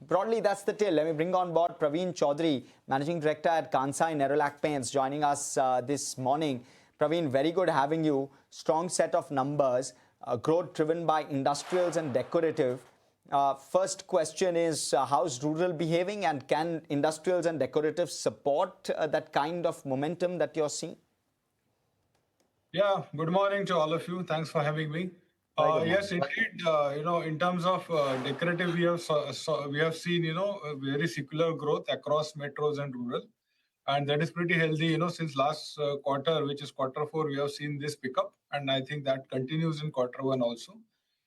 Broadly, that's the tale. Let me bring on board Pravin Chaudhari, Managing Director at Kansai Nerolac Paints, joining us this morning. Pravin, very good having you. Strong set of numbers, growth driven by industrials and decorative. First question is, how's rural behaving, and can industrials and decorative support that kind of momentum that you're seeing? Yeah, good morning to all of you. Thanks for having me. Yes, indeed. In terms of decorative, we have seen a very secular growth across metros and rural, and that is pretty healthy. Since last quarter, which is quarter four, we have seen this pickup, and I think that continues in quarter one also.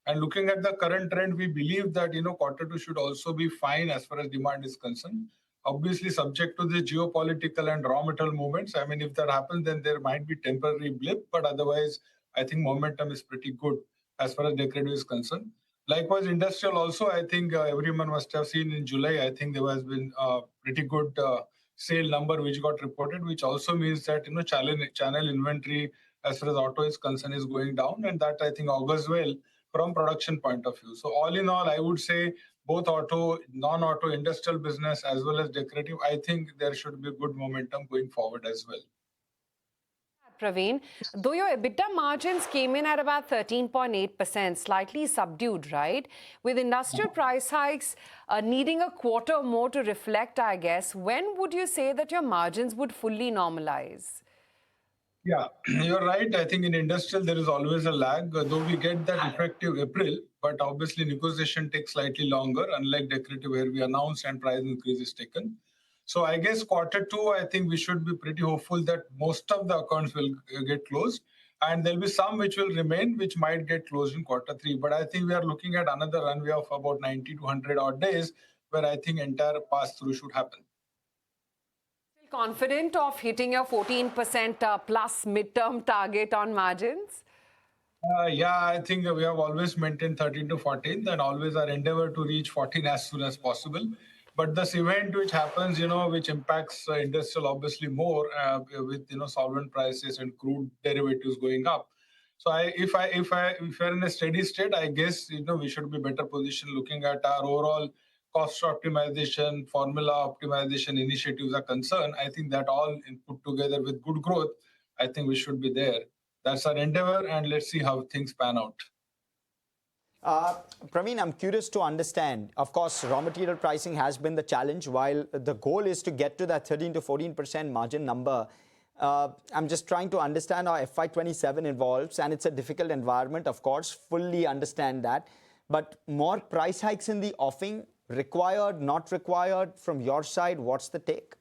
And looking at the current trend, we believe that quarter two should also be fine as far as demand is concerned. Obviously, subject to the geopolitical and raw material movements. I mean, if that happens, then there might be temporary blip, but otherwise, I think momentum is pretty good as far as decorative is concerned. Likewise, industrial also, I think everyone must have seen in July, I think there has been a pretty good sale number which got reported, which also means that channel inventory as far as auto is concerned is going down, and that I think augurs well from production point of view. So all in all, I would say both auto, non-auto, industrial business as well as decorative, I think there should be good momentum going forward as well. Pravin, though your EBITDA margins came in at about 13.8%, slightly subdued, right? With industrial price hikes needing a quarter more to reflect, I guess, when would you say that your margins would fully normalize? Yeah, you're right. I think in industrial, there is always a lag, though we get that effective April, but obviously negotiation takes slightly longer, unlike decorative where we announce and price increase is taken. So I guess quarter two, I think we should be pretty hopeful that most of the accounts will get closed, and there'll be some which will remain, which might get closed in quarter three. But I think we are looking at another runway of about 90 to 100 odd days, where I think entire pass-through should happen. Confident of hitting your 14% plus midterm target on margins? Yeah, I think we have always maintained 13 to 14, and always our endeavor to reach 14 as soon as possible. But this event which happens, which impacts industrial obviously more with solvent prices and crude derivatives going up. So if we're in a steady state, I guess we should be better positioned looking at our overall cost optimization, formula optimization initiatives are concerned. I think that all put together with good growth, I think we should be there. That's our endeavor, and let's see how things pan out. Pravin, I'm curious to understand. Of course, raw material pricing has been the challenge, while the goal is to get to that 13 to 14% margin number. I'm just trying to understand how FY27 evolves, and it's a difficult environment, of course, fully understand that. But more price hikes in the offing, required, not required from your side? What's the take?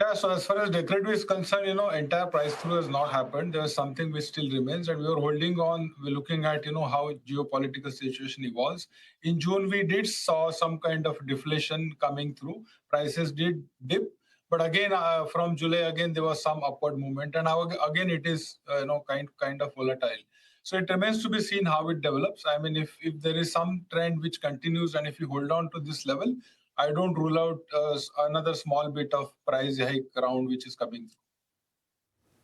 Yeah, so as far as decorative is concerned, entire price through has not happened. There's something which still remains, and we are holding on. We're looking at, how geopolitical situation evolves. In June, we did saw some kind of deflation coming through. Prices did dip, but again, from July, again, there was some upward movement, and now again, it is, kind of volatile. So it remains to be seen how it develops. I mean, if there is some trend which continues, and if you hold on to this level, I don't rule out another small bit of price hike around which is coming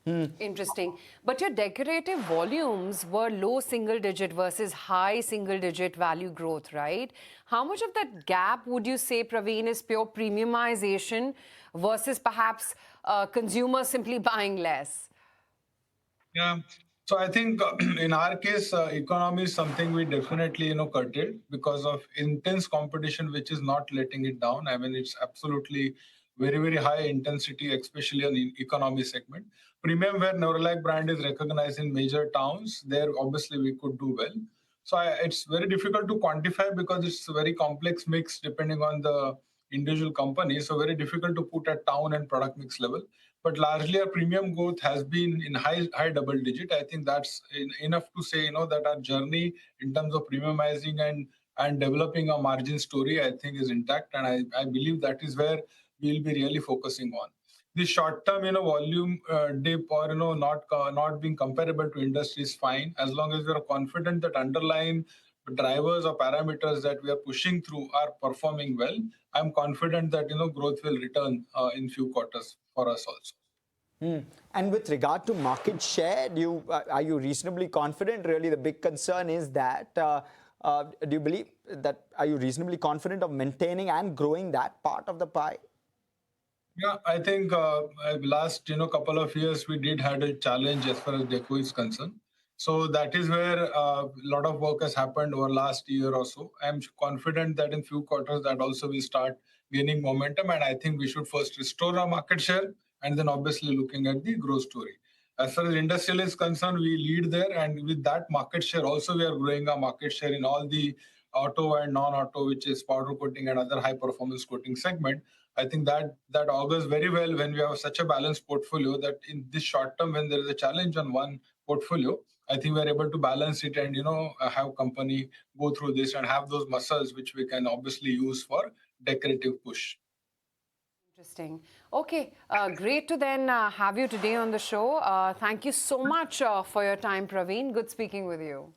through. Interesting. But your decorative volumes were low single digit versus high single digit value growth, right? How much of that gap would you say, Pravin, is pure premiumization versus perhaps consumers simply buying less? Yeah. So I think in our case, economy is something we definitely, curtailed because of intense competition, which is not letting it down. I mean, it's absolutely very, very high intensity, especially on the economy segment. Premium, where Nerolac brand is recognized in major towns, there obviously we could do well. So it's very difficult to quantify because it's a very complex mix depending on the individual company. So very difficult to put at town and product mix level. But largely, our premium growth has been in high double digit. I think that's enough to say, that our journey in terms of premiumizing and developing a margin story, I think, is intact. And I believe that is where we'll be really focusing on. The short-term, volume dip or, not being comparable to industry is fine, as long as we are confident that underlying drivers or parameters that we are pushing through are performing well. I'm confident that, growth will return in few quarters for us also. And with regard to market share, are you reasonably confident? Really, the big concern is that Do you believe that, are you reasonably confident of maintaining and growing that part of the pie? Yeah, I think last couple of years we did had a challenge as far as deco is concerned. So that is where a lot of work has happened over last year or so. I'm confident that in few quarters that also will start gaining momentum, and I think we should first restore our market share and then obviously looking at the growth story. As far as industrial is concerned, we lead there, and with that market share also we are growing our market share in all the auto and non-auto, which is powder coating and other high performance coating segment. I think that augurs very well when we have such a balanced portfolio that in this short term, when there is a challenge on one portfolio, I think we're able to balance it and have company go through this and have those muscles which we can obviously use for decorative push. Interesting. Okay, great to then have you today on the show. Thank you so much for your time, Praveen. Good speaking with you.